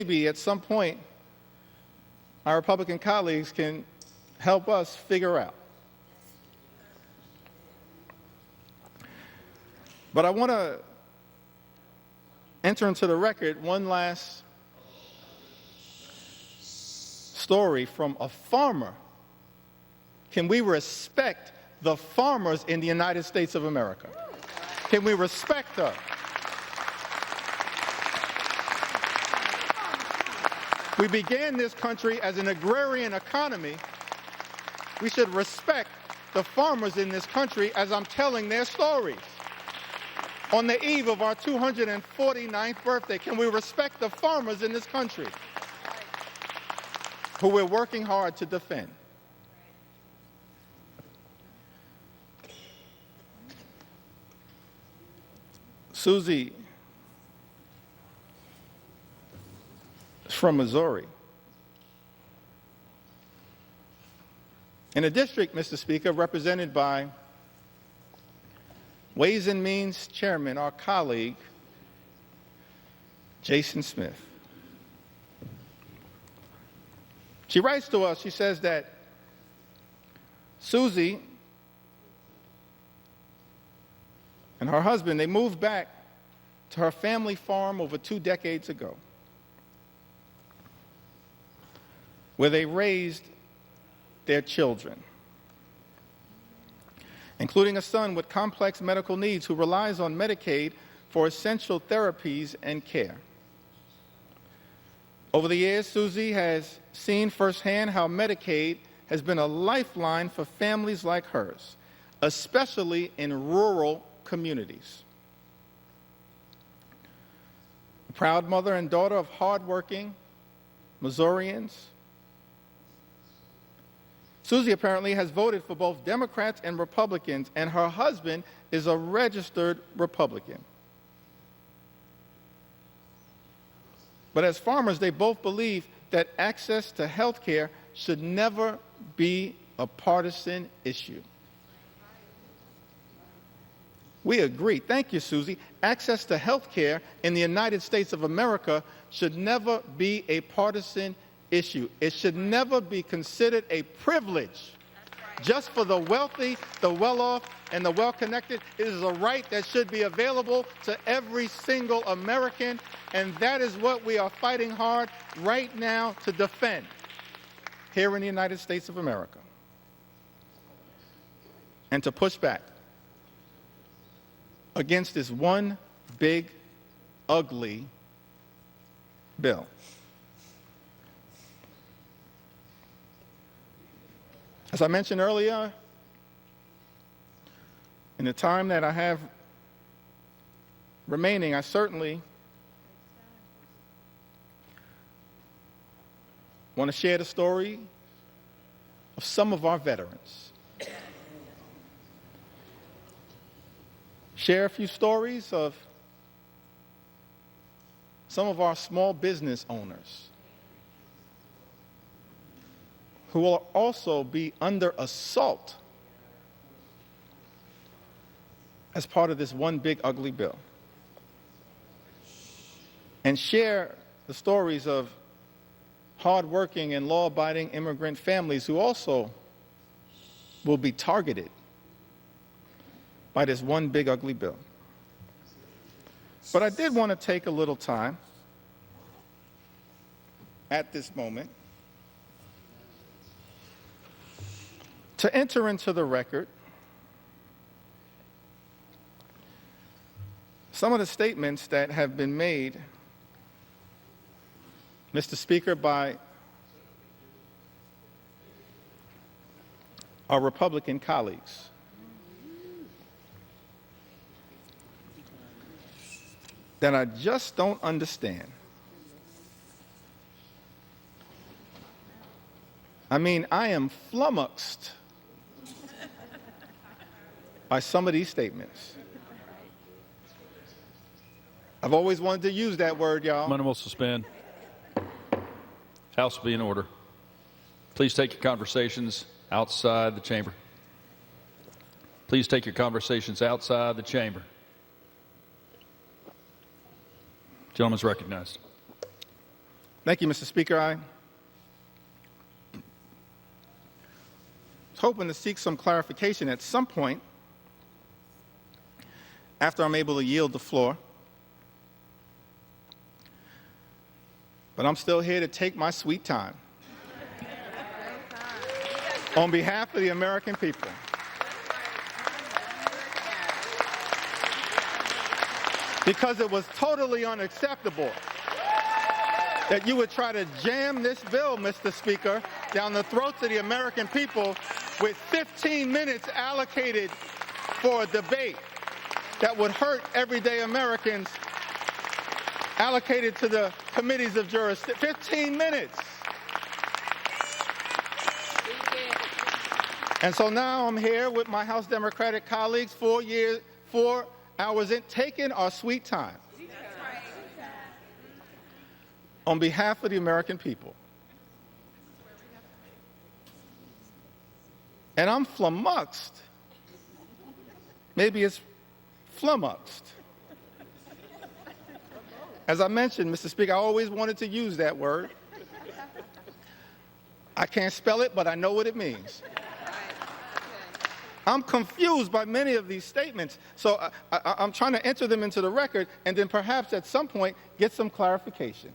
maybe at some point our Republican colleagues can help us figure out. But I want to enter into the record one last story from a farmer. Can we respect the farmers in the United States of America? Can we respect them? We began this country as an agrarian economy. We should respect the farmers in this country as I'm telling their stories. On the eve of our 249th birthday, can we respect the farmers in this country who we're working hard to defend? Susie is from Missouri. In a district, Mr. Speaker, represented by Ways and Means Chairman, our colleague, Jason Smith. She writes to us, she says that Susie and her husband, they moved back to her family farm over 2 decades ago, where they raised their children, including a son with complex medical needs who relies on Medicaid for essential therapies and care. Over the years, Susie has seen firsthand how Medicaid has been a lifeline for families like hers, especially in rural communities. A proud mother and daughter of hardworking Missourians, Susie apparently has voted for both Democrats and Republicans, and her husband is a registered Republican. But as farmers, they both believe that access to health care should never be a partisan issue. We agree. Thank you, Susie. Access to health care in the United States of America should never be a partisan issue. It should never be considered a privilege just for the wealthy, the well-off, and the well-connected. It is a right that should be available to every single American, and that is what we are fighting hard right now to defend here in the United States of America, and to push back against this one big, ugly bill. As I mentioned earlier, in the time that I have remaining, I certainly want to share the story of some of our veterans. Share a few stories of some of our small business owners who will also be under assault as part of this one big ugly bill. And share the stories of hardworking and law-abiding immigrant families who also will be targeted by this one big ugly bill. But I did want to take a little time at this moment to enter into the record some of the statements that have been made, Mr. Speaker, by our Republican colleagues. That I just don't understand. I mean, I am flummoxed by some of these statements. I've always wanted to use that word, y'all. Gentlemen will suspend. House will be in order. Please take your conversations outside the chamber. Please take your conversations outside the chamber. Gentleman's recognized. Thank you, Mr. Speaker. I was hoping to seek some clarification at some point after I'm able to yield the floor. But I'm still here to take my sweet time. On behalf of the American people. Because it was totally unacceptable that you would try to jam this bill, Mr. Speaker, down the throats of the American people with 15 minutes allocated for a debate that would hurt everyday Americans, allocated to the committees of jurisdiction. 15 minutes. And so now I'm here with my House Democratic colleagues, 4 hours in, taking our sweet time. On behalf of the American people. And I'm flummoxed. Maybe it's flummoxed. As I mentioned, Mr. Speaker, I always wanted to use that word. I can't spell it, but I know what it means. I'm confused by many of these statements, so I'm trying to enter them into the record and then perhaps at some point get some clarification.